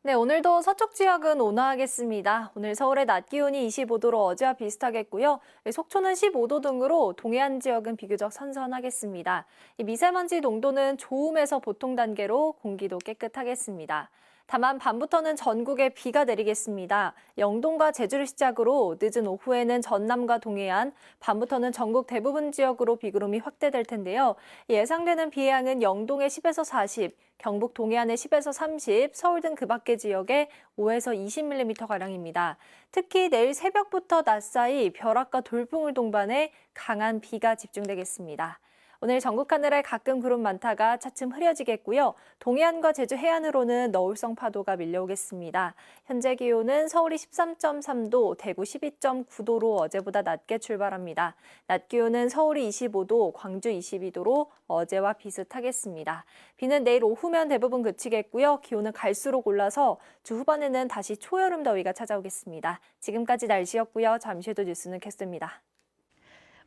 네, 오늘도 서쪽 지역은 온화하겠습니다. 오늘 서울의 낮 기온이 25도로 어제와 비슷하겠고요. 속초는 15도 등으로 동해안 지역은 비교적 선선하겠습니다. 이 미세먼지 농도는 좋음에서 보통 단계로 공기도 깨끗하겠습니다. 다만 밤부터는 전국에 비가 내리겠습니다. 영동과 제주를 시작으로 늦은 오후에는 전남과 동해안, 밤부터는 전국 대부분 지역으로 비구름이 확대될 텐데요. 예상되는 비의 양은 영동에 10에서 40, 경북 동해안에 10에서 30, 서울 등 그 밖의 지역에 5에서 20mm가량입니다. 특히 내일 새벽부터 낮 사이 벼락과 돌풍을 동반해 강한 비가 집중되겠습니다. 오늘 전국 하늘에 가끔 구름 많다가 차츰 흐려지겠고요. 동해안과 제주 해안으로는 너울성 파도가 밀려오겠습니다. 현재 기온은 서울이 13.3도, 대구 12.9도로 어제보다 낮게 출발합니다. 낮 기온은 서울이 25도, 광주 22도로 어제와 비슷하겠습니다. 비는 내일 오후면 대부분 그치겠고요. 기온은 갈수록 올라서 주 후반에는 다시 초여름 더위가 찾아오겠습니다. 지금까지 날씨였고요. 잠시 후도 뉴스는 캐스트입니다.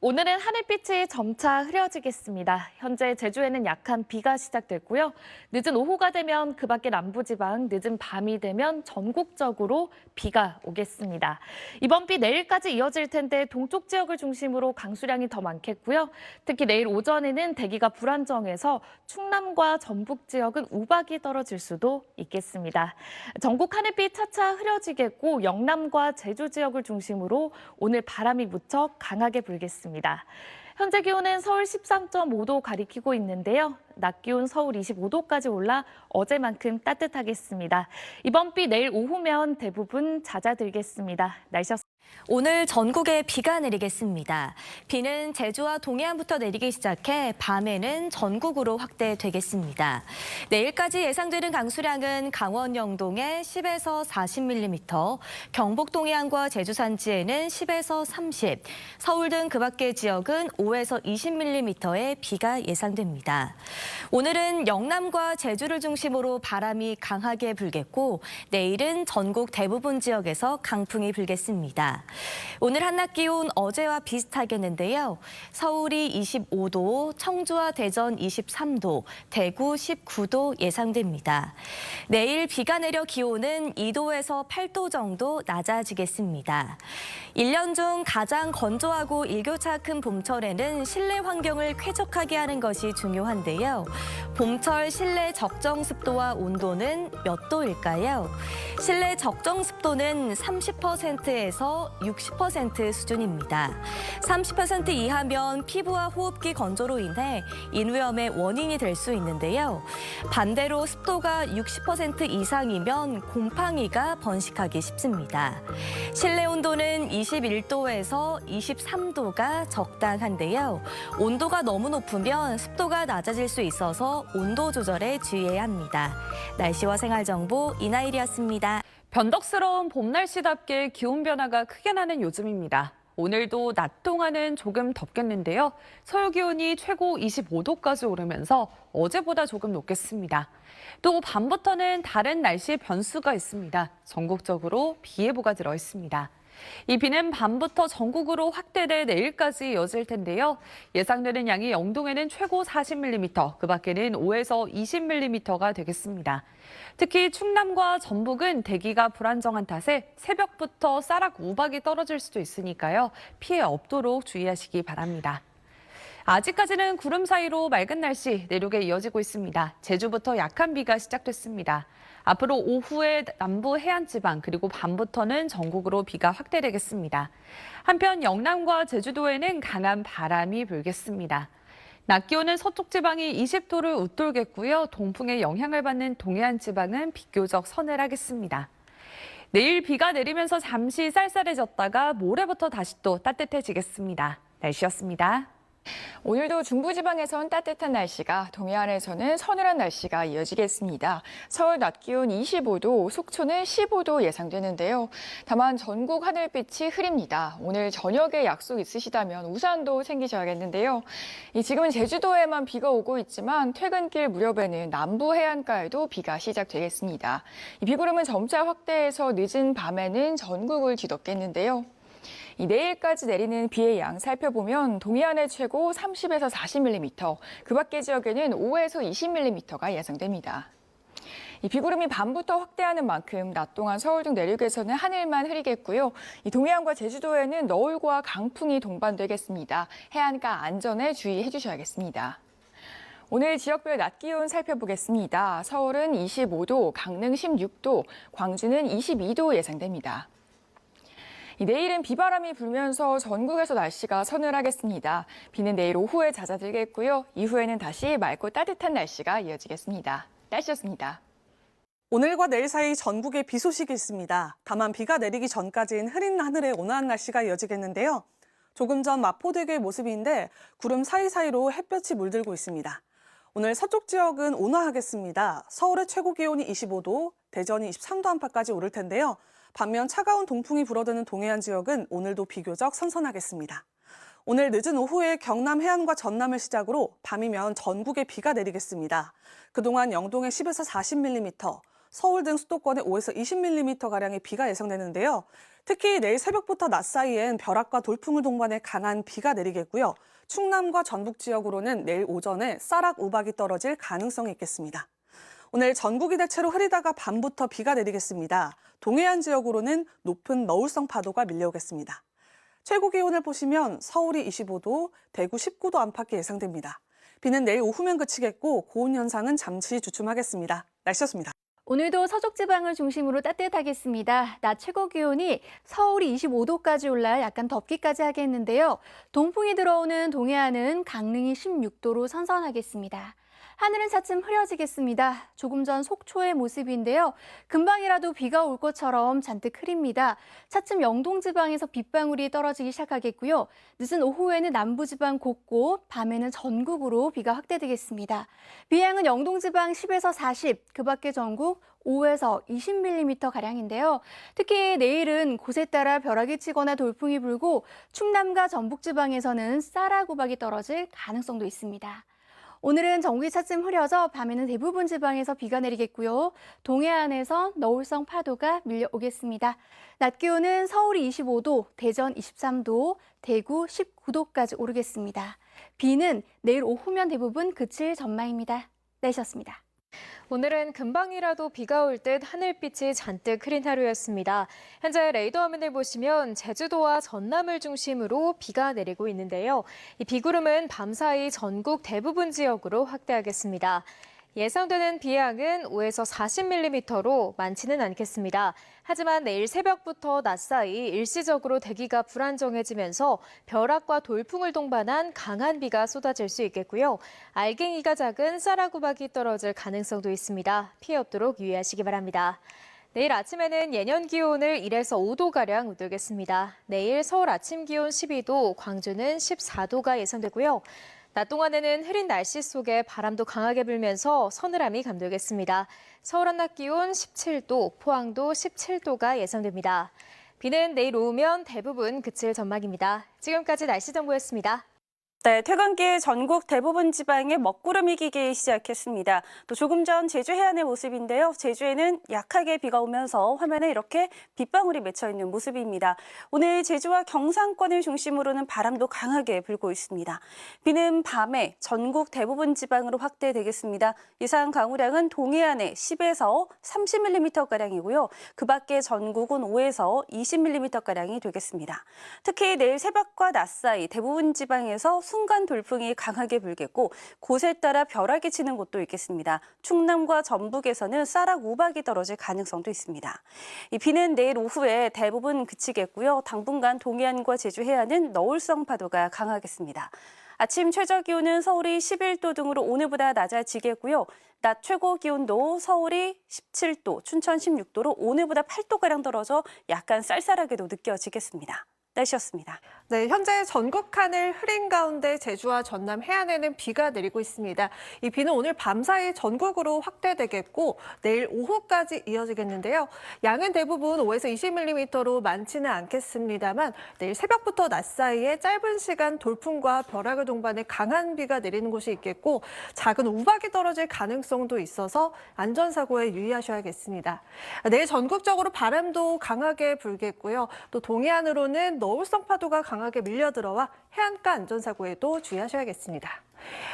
오늘은 하늘빛이 점차 흐려지겠습니다. 현재 제주에는 약한 비가 시작됐고요. 늦은 오후가 되면 그 밖의 남부지방, 늦은 밤이 되면 전국적으로 비가 오겠습니다. 이번 비 내일까지 이어질 텐데 동쪽 지역을 중심으로 강수량이 더 많겠고요. 특히 내일 오전에는 대기가 불안정해서 충남과 전북 지역은 우박이 떨어질 수도 있겠습니다. 전국 하늘빛 차차 흐려지겠고 영남과 제주 지역을 중심으로 오늘 바람이 무척 강하게 불겠습니다. 현재 기온은 서울 13.5도 가리키고 있는데요. 낮 기온 서울 25도까지 올라 어제만큼 따뜻하겠습니다. 이번 비 내일 오후면 대부분 잦아들겠습니다. 날씨였습니다. 오늘 전국에 비가 내리겠습니다. 비는 제주와 동해안부터 내리기 시작해 밤에는 전국으로 확대되겠습니다. 내일까지 예상되는 강수량은 강원 영동에 10에서 40mm, 경북 동해안과 제주 산지에는 10에서 30, 서울 등 그 밖의 지역은 5에서 20mm의 비가 예상됩니다. 오늘은 영남과 제주를 중심으로 바람이 강하게 불겠고 내일은 전국 대부분 지역에서 강풍이 불겠습니다. 오늘 한낮 기온 어제와 비슷하겠는데요. 서울이 25도, 청주와 대전 23도, 대구 19도 예상됩니다. 내일 비가 내려 기온은 2도에서 8도 정도 낮아지겠습니다. 1년 중 가장 건조하고 일교차가 큰 봄철에는 실내 환경을 쾌적하게 하는 것이 중요한데요. 봄철 실내 적정 습도와 온도는 몇 도일까요? 실내 적정 습도는 30%에서 60% 수준입니다. 30% 이하면 피부와 호흡기 건조로 인해 인후염의 원인이 될 수 있는데요. 반대로 습도가 60% 이상이면 곰팡이가 번식하기 쉽습니다. 실내 온도는 21도에서 23도가 적당한데요. 온도가 너무 높으면 습도가 낮아질 수 있어서 온도 조절에 주의해야 합니다. 날씨와 생활정보 이나일이었습니다. 변덕스러운 봄 날씨답게 기온 변화가 크게 나는 요즘입니다. 오늘도 낮 동안은 조금 덥겠는데요. 서울 기온이 최고 25도까지 오르면서 어제보다 조금 높겠습니다. 또 밤부터는 다른 날씨 변수가 있습니다. 전국적으로 비 예보가 들어 있습니다. 이 비는 밤부터 전국으로 확대돼 내일까지 이어질 텐데요. 예상되는 양이 영동에는 최고 40mm, 그 밖에는 5에서 20mm가 되겠습니다. 특히 충남과 전북은 대기가 불안정한 탓에 새벽부터 쌀락 우박이 떨어질 수도 있으니까요. 피해 없도록 주의하시기 바랍니다. 아직까지는 구름 사이로 맑은 날씨 내륙에 이어지고 있습니다. 제주부터 약한 비가 시작됐습니다. 앞으로 오후에 남부 해안지방 그리고 밤부터는 전국으로 비가 확대되겠습니다. 한편 영남과 제주도에는 강한 바람이 불겠습니다. 낮 기온은 서쪽 지방이 20도를 웃돌겠고요. 동풍의 영향을 받는 동해안 지방은 비교적 서늘하겠습니다. 내일 비가 내리면서 잠시 쌀쌀해졌다가 모레부터 다시 또 따뜻해지겠습니다. 날씨였습니다. 오늘도 중부지방에선 따뜻한 날씨가, 동해안에서는 서늘한 날씨가 이어지겠습니다. 서울 낮 기온 25도, 속초는 15도 예상되는데요. 다만 전국 하늘빛이 흐립니다. 오늘 저녁에 약속 있으시다면 우산도 챙기셔야겠는데요. 지금은 제주도에만 비가 오고 있지만 퇴근길 무렵에는 남부 해안가에도 비가 시작되겠습니다. 비구름은 점차 확대해서 늦은 밤에는 전국을 뒤덮겠는데요. 내일까지 내리는 비의 양 살펴보면 동해안의 최고 30에서 40mm, 그 밖의 지역에는 5에서 20mm가 예상됩니다. 이 비구름이 밤부터 확대하는 만큼 낮 동안 서울 등 내륙에서는 하늘만 흐리겠고요. 이 동해안과 제주도에는 너울과 강풍이 동반되겠습니다. 해안가 안전에 주의해 주셔야겠습니다. 오늘 지역별 낮 기온 살펴보겠습니다. 서울은 25도, 강릉 16도, 광주는 22도 예상됩니다. 내일은 비바람이 불면서 전국에서 날씨가 서늘하겠습니다. 비는 내일 오후에 잦아들겠고요. 이후에는 다시 맑고 따뜻한 날씨가 이어지겠습니다. 날씨였습니다. 오늘과 내일 사이 전국에 비 소식이 있습니다. 다만 비가 내리기 전까지는 흐린 하늘에 온화한 날씨가 이어지겠는데요. 조금 전 마포대교의 모습인데 구름 사이사이로 햇볕이 물들고 있습니다. 오늘 서쪽 지역은 온화하겠습니다. 서울의 최고 기온이 25도, 대전이 23도 안팎까지 오를 텐데요. 반면 차가운 동풍이 불어드는 동해안 지역은 오늘도 비교적 선선하겠습니다. 오늘 늦은 오후에 경남 해안과 전남을 시작으로 밤이면 전국에 비가 내리겠습니다. 그동안 영동에 10에서 40mm, 서울 등 수도권에 5에서 20mm가량의 비가 예상되는데요. 특히 내일 새벽부터 낮 사이엔 벼락과 돌풍을 동반해 강한 비가 내리겠고요. 충남과 전북 지역으로는 내일 오전에 쌀락 우박이 떨어질 가능성이 있겠습니다. 오늘 전국이 대체로 흐리다가 밤부터 비가 내리겠습니다. 동해안 지역으로는 높은 너울성 파도가 밀려오겠습니다. 최고 기온을 보시면 서울이 25도, 대구 19도 안팎이 예상됩니다. 비는 내일 오후면 그치겠고 고온 현상은 잠시 주춤하겠습니다. 날씨였습니다. 오늘도 서쪽 지방을 중심으로 따뜻하겠습니다. 낮 최고 기온이 서울이 25도까지 올라 약간 덥기까지 하겠는데요. 동풍이 들어오는 동해안은 강릉이 16도로 선선하겠습니다. 하늘은 차츰 흐려지겠습니다. 조금 전 속초의 모습인데요. 금방이라도 비가 올 것처럼 잔뜩 흐립니다. 차츰 영동 지방에서 빗방울이 떨어지기 시작하겠고요. 늦은 오후에는 남부지방 곳곳, 밤에는 전국으로 비가 확대되겠습니다. 비양은 영동 지방 10에서 40, 그 밖에 전국 5에서 20mm가량인데요. 특히 내일은 곳에 따라 벼락이 치거나 돌풍이 불고 충남과 전북지방에서는 쌀락 우박이 떨어질 가능성도 있습니다. 오늘은 전국이 차츰 흐려져 밤에는 대부분 지방에서 비가 내리겠고요. 동해안에서 너울성 파도가 밀려오겠습니다. 낮 기온은 서울이 25도, 대전 23도, 대구 19도까지 오르겠습니다. 비는 내일 오후면 대부분 그칠 전망입니다. 날씨였습니다. 오늘은 금방이라도 비가 올 듯 하늘빛이 잔뜩 흐린 하루였습니다. 현재 레이더 화면을 보시면 제주도와 전남을 중심으로 비가 내리고 있는데요. 이 비구름은 밤사이 전국 대부분 지역으로 확대하겠습니다. 예상되는 비 양은 5에서 40mm로 많지는 않겠습니다. 하지만 내일 새벽부터 낮 사이 일시적으로 대기가 불안정해지면서 벼락과 돌풍을 동반한 강한 비가 쏟아질 수 있겠고요. 알갱이가 작은 쌀락 우박이 떨어질 가능성도 있습니다. 피해 없도록 유의하시기 바랍니다. 내일 아침에는 예년 기온을 1에서 5도가량 웃돌겠습니다. 내일 서울 아침 기온 12도, 광주는 14도가 예상되고요. 낮 동안에는 흐린 날씨 속에 바람도 강하게 불면서 서늘함이 감돌겠습니다. 서울 한낮 기온 17도, 포항도 17도가 예상됩니다. 비는 내일 오후면 대부분 그칠 전망입니다. 지금까지 날씨 정보였습니다. 네, 퇴근길 전국 대부분 지방에 먹구름이 끼기 시작했습니다. 또 조금 전 제주 해안의 모습인데요. 제주에는 약하게 비가 오면서 화면에 이렇게 빗방울이 맺혀 있는 모습입니다. 오늘 제주와 경상권을 중심으로는 바람도 강하게 불고 있습니다. 비는 밤에 전국 대부분 지방으로 확대되겠습니다. 예상 강우량은 동해안에 10에서 30mm가량이고요. 그 밖에 전국은 5에서 20mm가량이 되겠습니다. 특히 내일 새벽과 낮 사이 대부분 지방에서 순간 돌풍이 강하게 불겠고 곳에 따라 벼락이 치는 곳도 있겠습니다. 충남과 전북에서는 쌀락 우박이 떨어질 가능성도 있습니다. 이 비는 내일 오후에 대부분 그치겠고요. 당분간 동해안과 제주 해안은 너울성 파도가 강하겠습니다. 아침 최저 기온은 서울이 11도 등으로 오늘보다 낮아지겠고요. 낮 최고 기온도 서울이 17도, 춘천 16도로 오늘보다 8도가량 떨어져 약간 쌀쌀하게도 느껴지겠습니다. 날씨였습니다. 네, 현재 전국 하늘 흐린 가운데 제주와 전남 해안에는 비가 내리고 있습니다. 이 비는 오늘 밤사이 전국으로 확대되겠고 내일 오후까지 이어지겠는데요. 양은 대부분 5에서 20mm로 많지는 않겠습니다만 내일 새벽부터 낮 사이에 짧은 시간 돌풍과 벼락을 동반해 강한 비가 내리는 곳이 있겠고 작은 우박이 떨어질 가능성도 있어서 안전사고에 유의하셔야겠습니다. 내일 전국적으로 바람도 강하게 불겠고요. 또 동해안으로는 너울성 파도가 강하게 밀려들어와 해안가 안전사고에도 주의하셔야겠습니다.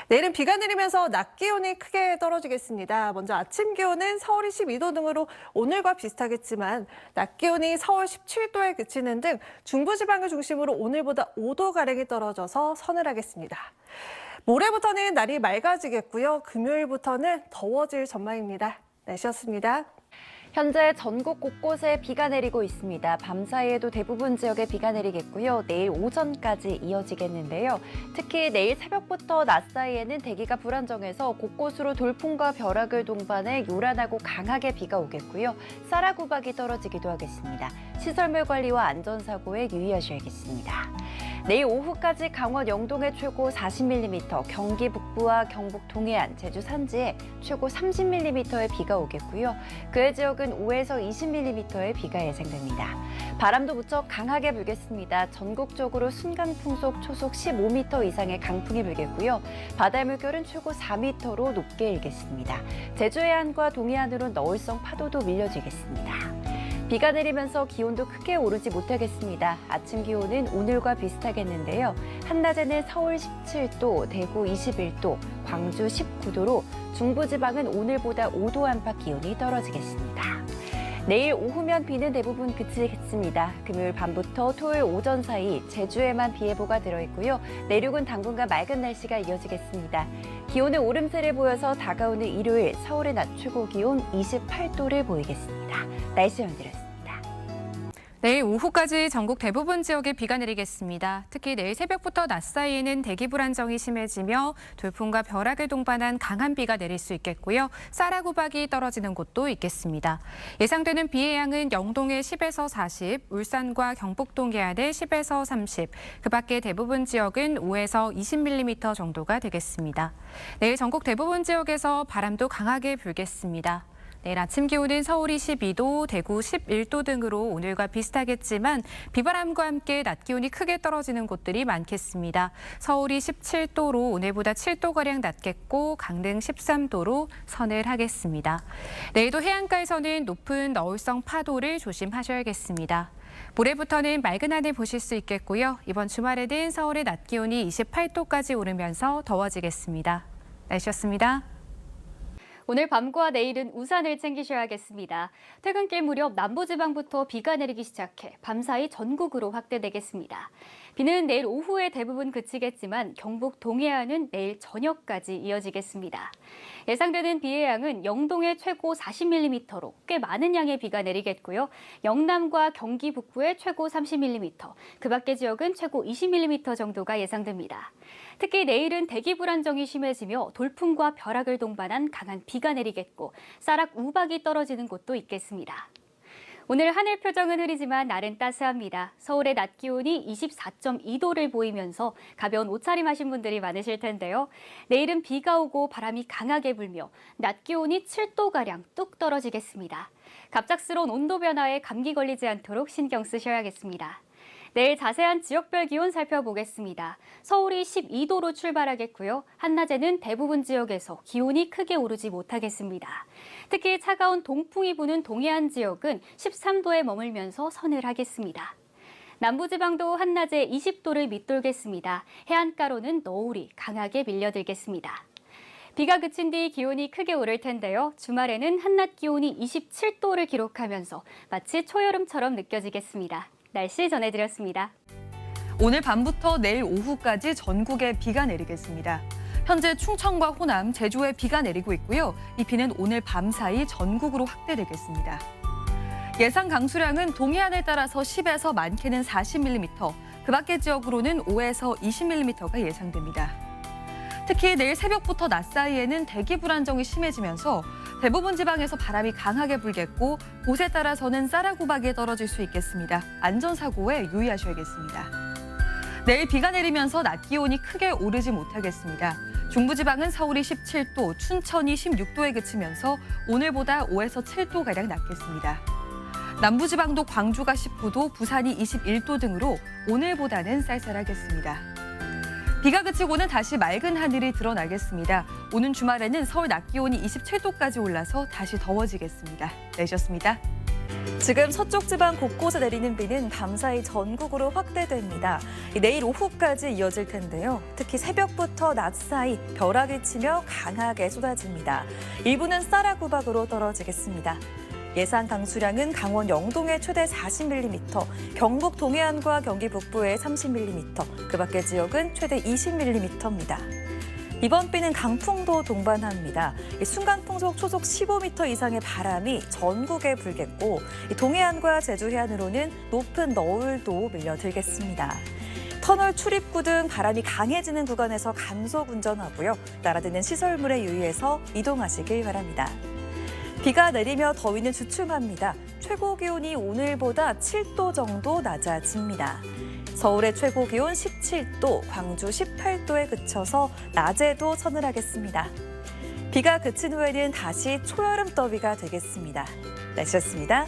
내일은 비가 내리면서 낮 기온이 크게 떨어지겠습니다. 먼저 아침 기온은 서울이 12도 등으로 오늘과 비슷하겠지만 낮 기온이 서울 17도에 그치는 등 중부지방을 중심으로 오늘보다 5도가량이 떨어져서 서늘하겠습니다. 모레부터는 날이 맑아지겠고요. 금요일부터는 더워질 전망입니다. 날씨였습니다. 현재 전국 곳곳에 비가 내리고 있습니다. 밤사이에도 대부분 지역에 비가 내리겠고요. 내일 오전까지 이어지겠는데요. 특히 내일 새벽부터 낮 사이에는 대기가 불안정해서 곳곳으로 돌풍과 벼락을 동반해 요란하고 강하게 비가 오겠고요. 쌀아구박이 떨어지기도 하겠습니다. 시설물 관리와 안전사고에 유의하셔야겠습니다. 내일 오후까지 강원 영동에 최고 40mm, 경기 북부와 경북 동해안, 제주 산지에 최고 30mm의 비가 오겠고요. 그의 지역은 5에서 20mm의 비가 예상됩니다. 바람도 무척 강하게 불겠습니다. 전국적으로 순간풍속 초속 15m 이상의 강풍이 불겠고요. 바다의 물결은 최고 4m로 높게 일겠습니다. 제주 해안과 동해안으로 너울성 파도도 밀려지겠습니다. 비가 내리면서 기온도 크게 오르지 못하겠습니다. 아침 기온은 오늘과 비슷하겠는데요. 한낮에는 서울 17도, 대구 21도, 광주 19도로 중부지방은 오늘보다 5도 안팎 기온이 떨어지겠습니다. 내일 오후면 비는 대부분 그치겠습니다. 금요일 밤부터 토요일 오전 사이 제주에만 비 예보가 들어있고요. 내륙은 당분간 맑은 날씨가 이어지겠습니다. 기온은 오름세를 보여서 다가오는 일요일 서울의 낮 최고 기온 28도를 보이겠습니다. 날씨 연드렸습니다. 내일 오후까지 전국 대부분 지역에 비가 내리겠습니다. 특히 내일 새벽부터 낮 사이에는 대기 불안정이 심해지며 돌풍과 벼락을 동반한 강한 비가 내릴 수 있겠고요. 쌀아구박이 떨어지는 곳도 있겠습니다. 예상되는 비의 양은 영동에 10에서 40, 울산과 경북 동해안에 10에서 30, 그 밖에 대부분 지역은 5에서 20mm 정도가 되겠습니다. 내일 전국 대부분 지역에서 바람도 강하게 불겠습니다. 내일 아침 기온은 서울이 12도, 대구 11도 등으로 오늘과 비슷하겠지만 비바람과 함께 낮 기온이 크게 떨어지는 곳들이 많겠습니다. 서울이 17도로 오늘보다 7도가량 낮겠고 강릉 13도로 서늘하겠습니다. 내일도 해안가에서는 높은 너울성 파도를 조심하셔야겠습니다. 모레부터는 맑은 하늘 보실 수 있겠고요. 이번 주말에는 서울의 낮 기온이 28도까지 오르면서 더워지겠습니다. 날씨였습니다. 오늘 밤과 내일은 우산을 챙기셔야겠습니다. 퇴근길 무렵 남부지방부터 비가 내리기 시작해 밤사이 전국으로 확대되겠습니다. 비는 내일 오후에 대부분 그치겠지만 경북 동해안은 내일 저녁까지 이어지겠습니다. 예상되는 비의 양은 영동에 최고 40mm로 꽤 많은 양의 비가 내리겠고요. 영남과 경기 북부에 최고 30mm, 그 밖의 지역은 최고 20mm 정도가 예상됩니다. 특히 내일은 대기 불안정이 심해지며 돌풍과 벼락을 동반한 강한 비가 내리겠고 쌀악 우박이 떨어지는 곳도 있겠습니다. 오늘 하늘 표정은 흐리지만 날은 따스합니다. 서울의 낮 기온이 24.2도를 보이면서 가벼운 옷차림 하신 분들이 많으실 텐데요. 내일은 비가 오고 바람이 강하게 불며 낮 기온이 7도가량 뚝 떨어지겠습니다. 갑작스러운 온도 변화에 감기 걸리지 않도록 신경 쓰셔야겠습니다. 내일 자세한 지역별 기온 살펴보겠습니다. 서울이 12도로 출발하겠고요. 한낮에는 대부분 지역에서 기온이 크게 오르지 못하겠습니다. 특히 차가운 동풍이 부는 동해안 지역은 13도에 머물면서 서늘하겠습니다. 남부지방도 한낮에 20도를 밑돌겠습니다. 해안가로는 너울이 강하게 밀려들겠습니다. 비가 그친 뒤 기온이 크게 오를 텐데요. 주말에는 한낮 기온이 27도를 기록하면서 마치 초여름처럼 느껴지겠습니다. 날씨 전해드렸습니다. 오늘 밤부터 내일 오후까지 전국에 비가 내리겠습니다. 현재 충청과 호남, 제주에 비가 내리고 있고요. 이 비는 오늘 밤 사이 전국으로 확대되겠습니다. 예상 강수량은 동해안을 따라서 10에서 많게는 40mm, 그 밖의 지역으로는 5에서 20mm가 예상됩니다. 특히 내일 새벽부터 낮 사이에는 대기 불안정이 심해지면서 대부분 지방에서 바람이 강하게 불겠고 곳에 따라서는 쌀아구박이 떨어질 수 있겠습니다. 안전사고에 유의하셔야겠습니다. 내일 비가 내리면서 낮 기온이 크게 오르지 못하겠습니다. 중부지방은 서울이 17도, 춘천이 16도에 그치면서 오늘보다 5에서 7도가량 낮겠습니다. 남부지방도 광주가 19도, 부산이 21도 등으로 오늘보다는 쌀쌀하겠습니다. 비가 그치고는 다시 맑은 하늘이 드러나겠습니다. 오는 주말에는 서울 낮 기온이 27도까지 올라서 다시 더워지겠습니다. 내셨습니다. 지금 서쪽 지방 곳곳에 내리는 비는 밤사이 전국으로 확대됩니다. 내일 오후까지 이어질 텐데요. 특히 새벽부터 낮 사이 벼락이 치며 강하게 쏟아집니다. 일부는 쌀아구박으로 떨어지겠습니다. 예상 강수량은 강원 영동에 최대 40mm, 경북 동해안과 경기 북부에 30mm, 그 밖의 지역은 최대 20mm입니다. 이번 비는 강풍도 동반합니다. 순간 풍속 초속 15m 이상의 바람이 전국에 불겠고 동해안과 제주 해안으로는 높은 너울도 밀려들겠습니다. 터널 출입구 등 바람이 강해지는 구간에서 감속 운전하고요. 날아드는 시설물에 유의해서 이동하시길 바랍니다. 비가 내리며 더위는 주춤합니다. 최고 기온이 오늘보다 7도 정도 낮아집니다. 서울의 최고 기온 17도, 광주 18도에 그쳐서 낮에도 서늘하겠습니다. 비가 그친 후에는 다시 초여름 더위가 되겠습니다. 날씨였습니다.